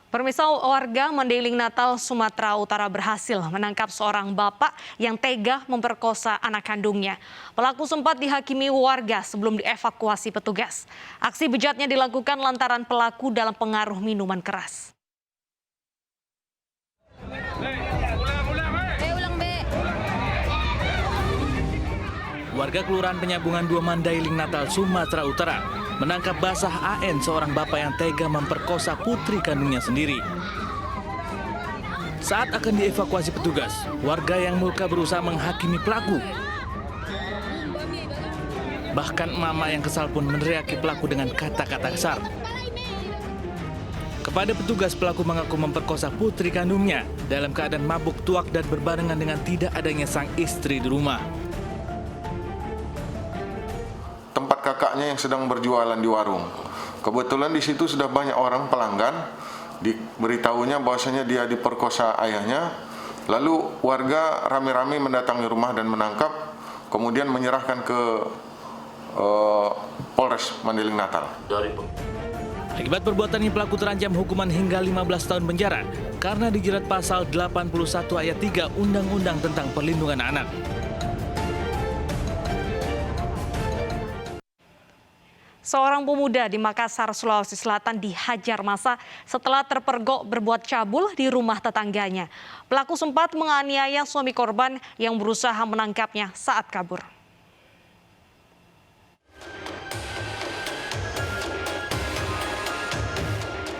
Pemirsa, warga Mandailing Natal, Sumatera Utara berhasil menangkap seorang bapak yang tega memperkosa anak kandungnya. Pelaku sempat dihakimi warga sebelum dievakuasi petugas. Aksi bejatnya dilakukan lantaran pelaku dalam pengaruh minuman keras. Warga Kelurahan Penyambungan 2 Mandailing Natal, Sumatera Utara menangkap basah AN, seorang bapak yang tega memperkosa putri kandungnya sendiri. Saat akan dievakuasi petugas, warga yang murka berusaha menghakimi pelaku. Bahkan mama yang kesal pun meneriaki pelaku dengan kata-kata kasar. Kepada petugas, pelaku mengaku memperkosa putri kandungnya dalam keadaan mabuk tuak dan berbarengan dengan tidak adanya sang istri di rumah. Tempat kakaknya yang sedang berjualan di warung. Kebetulan di situ sudah banyak orang pelanggan, diberitahunya bahwasanya dia diperkosa ayahnya. Lalu warga rame-rame mendatangi rumah dan menangkap, kemudian menyerahkan ke Polres Mandailing Natal. Akibat perbuatannya, pelaku terancam hukuman hingga 15 tahun penjara karena dijerat pasal 81 ayat 3 Undang-Undang tentang Perlindungan Anak. Seorang pemuda di Makassar, Sulawesi Selatan dihajar massa setelah terpergok berbuat cabul di rumah tetangganya. Pelaku sempat menganiaya suami korban yang berusaha menangkapnya saat kabur.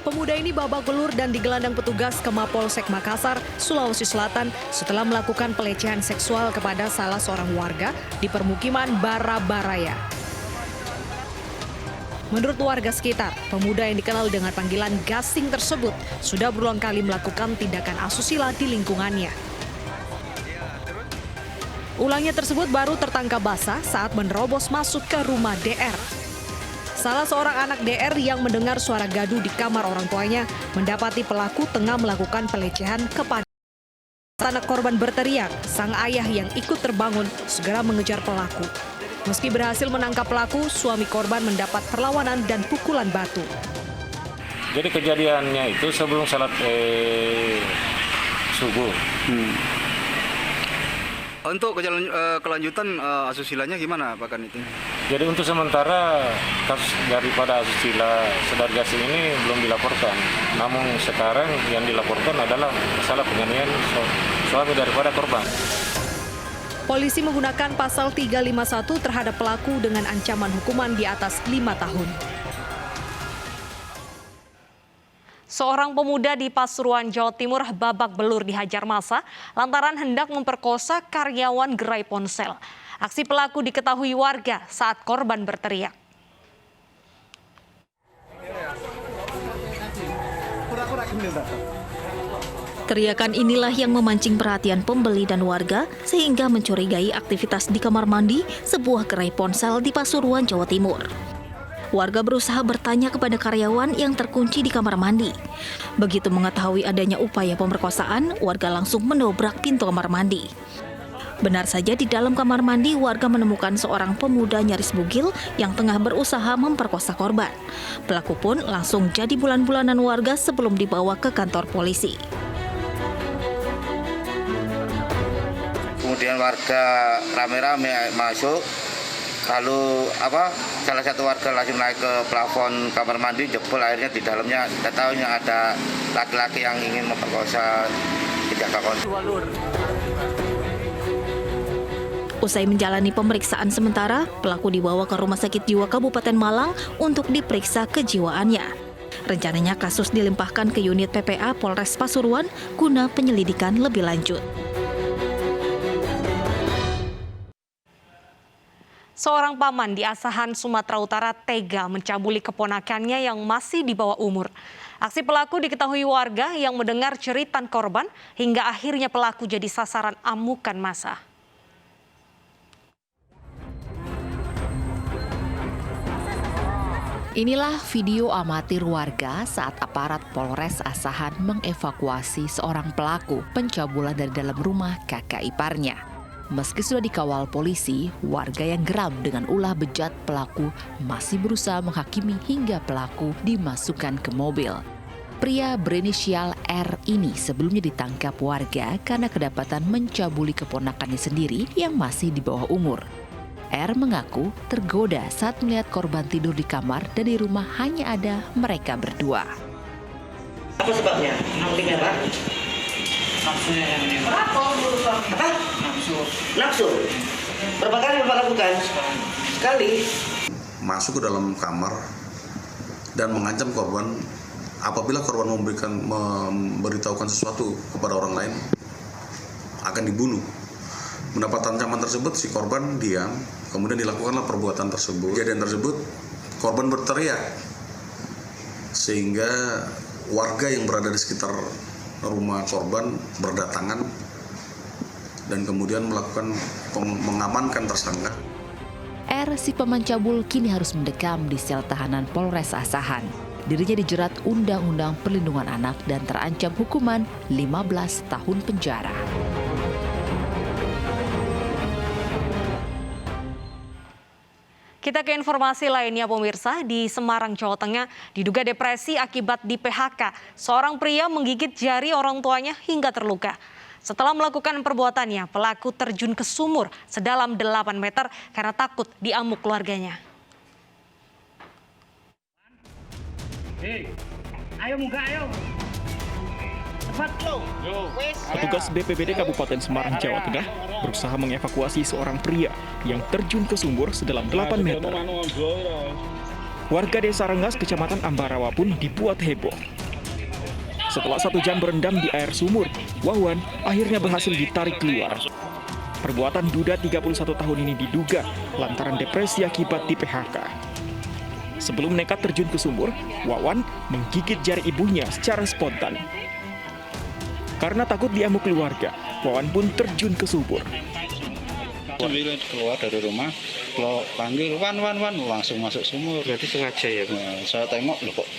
Pemuda ini babak belur dan digelandang petugas ke Mapolsek Makassar, Sulawesi Selatan setelah melakukan pelecehan seksual kepada salah seorang warga di permukiman Barabaraya. Menurut warga sekitar, pemuda yang dikenal dengan panggilan Gasing tersebut sudah berulang kali melakukan tindakan asusila di lingkungannya. Ulangnya tersebut baru tertangkap basah saat menerobos masuk ke rumah DR. Salah seorang anak DR yang mendengar suara gaduh di kamar orang tuanya mendapati pelaku tengah melakukan pelecehan kepada anak korban berteriak. Sang ayah yang ikut terbangun segera mengejar pelaku. Meski berhasil menangkap pelaku, suami korban mendapat perlawanan dan pukulan batu. Jadi kejadiannya itu sebelum salat subuh. Untuk kelanjutan asusilanya gimana Pak Kanit? Jadi untuk sementara kasus daripada asusila saudara Gasing ini belum dilaporkan. Namun sekarang yang dilaporkan adalah masalah penganiayaan suami daripada korban. Polisi menggunakan pasal 351 terhadap pelaku dengan ancaman hukuman di atas 5 tahun. Seorang pemuda di Pasuruan, Jawa Timur babak belur dihajar massa lantaran hendak memperkosa karyawan gerai ponsel. Aksi pelaku diketahui warga saat korban berteriak. Teriakan inilah yang memancing perhatian pembeli dan warga sehingga mencurigai aktivitas di kamar mandi sebuah gerai ponsel di Pasuruan, Jawa Timur. Warga berusaha bertanya kepada karyawan yang terkunci di kamar mandi. Begitu mengetahui adanya upaya pemerkosaan, warga langsung mendobrak pintu kamar mandi. Benar saja, di dalam kamar mandi warga menemukan seorang pemuda nyaris bugil yang tengah berusaha memperkosa korban. Pelaku pun langsung jadi bulan-bulanan warga sebelum dibawa ke kantor polisi. Kemudian warga rame-rame masuk, lalu salah satu warga langsung naik ke plafon kamar mandi, jebol, akhirnya di dalamnya kita tahunya ada laki-laki yang ingin memperkosa penjaga konsuler. Usai menjalani pemeriksaan sementara, pelaku dibawa ke Rumah Sakit Jiwa Kabupaten Malang untuk diperiksa kejiwaannya. Rencananya kasus dilimpahkan ke unit PPA Polres Pasuruan guna penyelidikan lebih lanjut. Seorang paman di Asahan, Sumatera Utara tega mencabuli keponakannya yang masih di bawah umur. Aksi pelaku diketahui warga yang mendengar jeritan korban hingga akhirnya pelaku jadi sasaran amukan massa. Inilah video amatir warga saat aparat Polres Asahan mengevakuasi seorang pelaku pencabulan dari dalam rumah kakak iparnya. Meski sudah dikawal polisi, warga yang geram dengan ulah bejat pelaku masih berusaha menghakimi hingga pelaku dimasukkan ke mobil. Pria berinisial R ini sebelumnya ditangkap warga karena kedapatan mencabuli keponakannya sendiri yang masih di bawah umur. R mengaku tergoda saat melihat korban tidur di kamar dan di rumah hanya ada mereka berdua. Apa sebabnya? Kenapa? Nafsunya yang ini. Apa? Nafsu. Berapa kali Bapak lakukan? Sekali. Masuk ke dalam kamar dan mengancam korban apabila korban memberitahukan sesuatu kepada orang lain akan dibunuh. Mendapat ancaman tersebut si korban diam, kemudian dilakukanlah perbuatan tersebut. Kejadian tersebut korban berteriak sehingga warga yang berada di sekitar rumah korban berdatangan dan kemudian melakukan mengamankan tersangka. R, si pemancabul, kini harus mendekam di sel tahanan Polres Asahan. Dirinya dijerat Undang-Undang Perlindungan Anak dan terancam hukuman 15 tahun penjara. Kita ke informasi lainnya pemirsa, di Semarang, Jawa Tengah diduga depresi akibat di PHK. Seorang pria menggigit jari orang tuanya hingga terluka. Setelah melakukan perbuatannya, pelaku terjun ke sumur sedalam 8 meter karena takut diamuk keluarganya. Ayo muka, ayo. Cepat lo. Petugas BPBD Kabupaten Semarang, Jawa Tengah berusaha mengevakuasi seorang pria yang terjun ke sumur sedalam 8 meter. Warga Desa Rengas, Kecamatan Ambarawa pun dibuat heboh. Setelah 1 jam berendam di air sumur, Wawan akhirnya berhasil ditarik keluar. Perbuatan duda 31 tahun ini diduga lantaran depresi akibat di PHK. Sebelum nekat terjun ke sumur, Wawan menggigit jari ibunya secara spontan. Karena takut diamuk keluarga, Wawan pun terjun ke sumur. Sambil keluar dari rumah, kalau panggil Wan, langsung masuk sumur. Berarti sengaja ya? Nah, saya tengok loh kok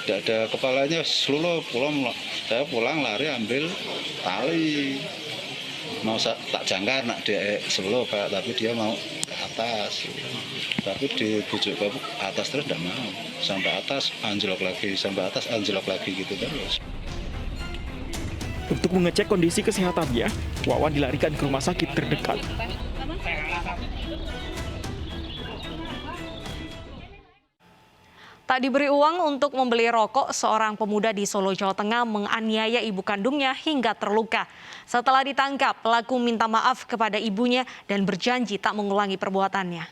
tidak ada kepalanya, seluruh pulang. Saya pulang lari ambil tali. Mau tak jangkar nak dia sebelah Pak, tapi dia mau ke atas. Tapi dibujuk ke atas terus tidak mau. Sampai atas anjlok lagi, sampai atas anjlok lagi gitu terus. Untuk mengecek kondisi kesehatannya, Wawan dilarikan ke rumah sakit terdekat. Tak diberi uang untuk membeli rokok, seorang pemuda di Solo, Jawa Tengah menganiaya ibu kandungnya hingga terluka. Setelah ditangkap, pelaku minta maaf kepada ibunya dan berjanji tak mengulangi perbuatannya.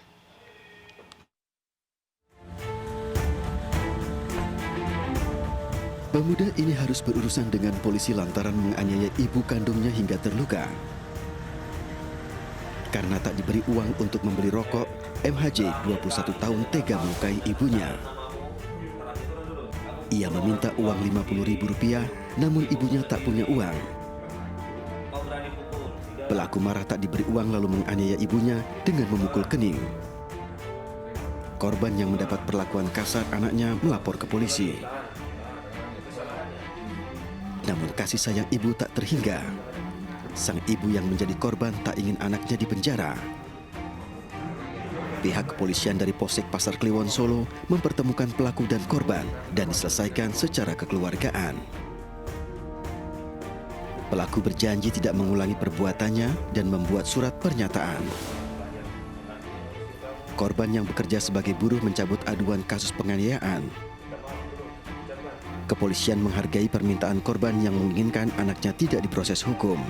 Pemuda ini harus berurusan dengan polisi lantaran menganiaya ibu kandungnya hingga terluka. Karena tak diberi uang untuk membeli rokok, MHJ 21 tahun tega melukai ibunya. Ia meminta uang Rp50.000, namun ibunya tak punya uang. Pelaku marah tak diberi uang lalu menganiaya ibunya dengan memukul kening. Korban yang mendapat perlakuan kasar anaknya melapor ke polisi. Namun kasih sayang ibu tak terhingga. Sang ibu yang menjadi korban tak ingin anaknya dipenjara. Pihak kepolisian dari Polsek Pasar Kliwon, Solo mempertemukan pelaku dan korban dan diselesaikan secara kekeluargaan. Pelaku berjanji tidak mengulangi perbuatannya dan membuat surat pernyataan. Korban yang bekerja sebagai buruh mencabut aduan kasus penganiayaan. Kepolisian menghargai permintaan korban yang menginginkan anaknya tidak diproses hukum.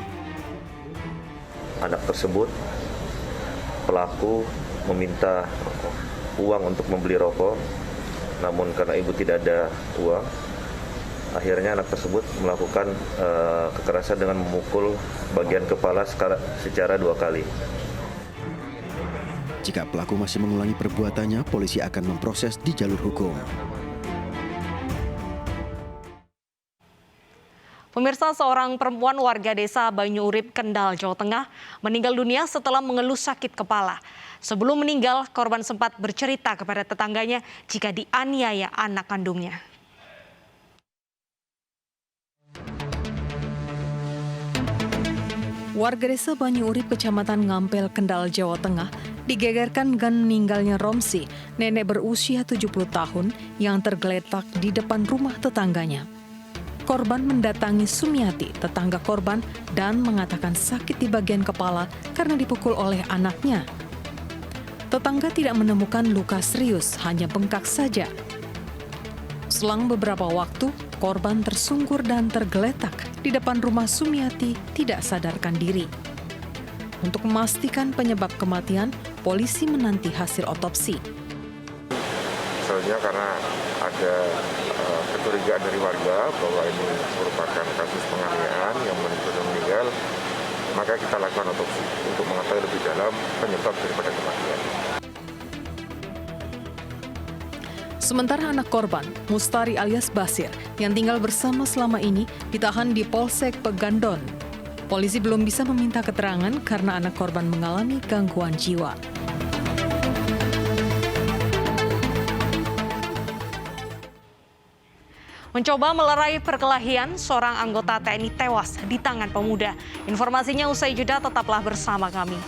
Anak tersebut, pelaku meminta uang untuk membeli rokok, namun karena ibu tidak ada uang, akhirnya anak tersebut melakukan kekerasan dengan memukul bagian kepala secara 2 kali. Jika pelaku masih mengulangi perbuatannya, polisi akan memproses di jalur hukum. Pemirsa, seorang perempuan warga desa Banyuurip, Kendal, Jawa Tengah meninggal dunia setelah mengeluh sakit kepala. Sebelum meninggal, korban sempat bercerita kepada tetangganya jika dianiaya anak kandungnya. Warga desa Banyuurip, Kecamatan Ngampel, Kendal, Jawa Tengah, digegerkan dengan meninggalnya Romsi, nenek berusia 70 tahun yang tergeletak di depan rumah tetangganya. korban mendatangi Sumiati, tetangga korban, dan mengatakan sakit di bagian kepala karena dipukul oleh anaknya. Tetangga tidak menemukan luka serius, hanya bengkak saja. Selang beberapa waktu, korban tersungkur dan tergeletak di depan rumah Sumiati tidak sadarkan diri. Untuk memastikan penyebab kematian, polisi menanti hasil otopsi. Misalnya karena ada kecurigaan dari warga bahwa ini merupakan kasus penganiayaan yang meninggal, maka kita lakukan otopsi untuk mengetahui lebih dalam penyebab daripada kematian. Sementara anak korban, Mustari alias Basir, yang tinggal bersama selama ini, ditahan di Polsek Pegandon. Polisi belum bisa meminta keterangan karena anak korban mengalami gangguan jiwa. Mencoba melerai perkelahian, seorang anggota TNI tewas di tangan pemuda. Informasinya usai jeda, tetaplah bersama kami.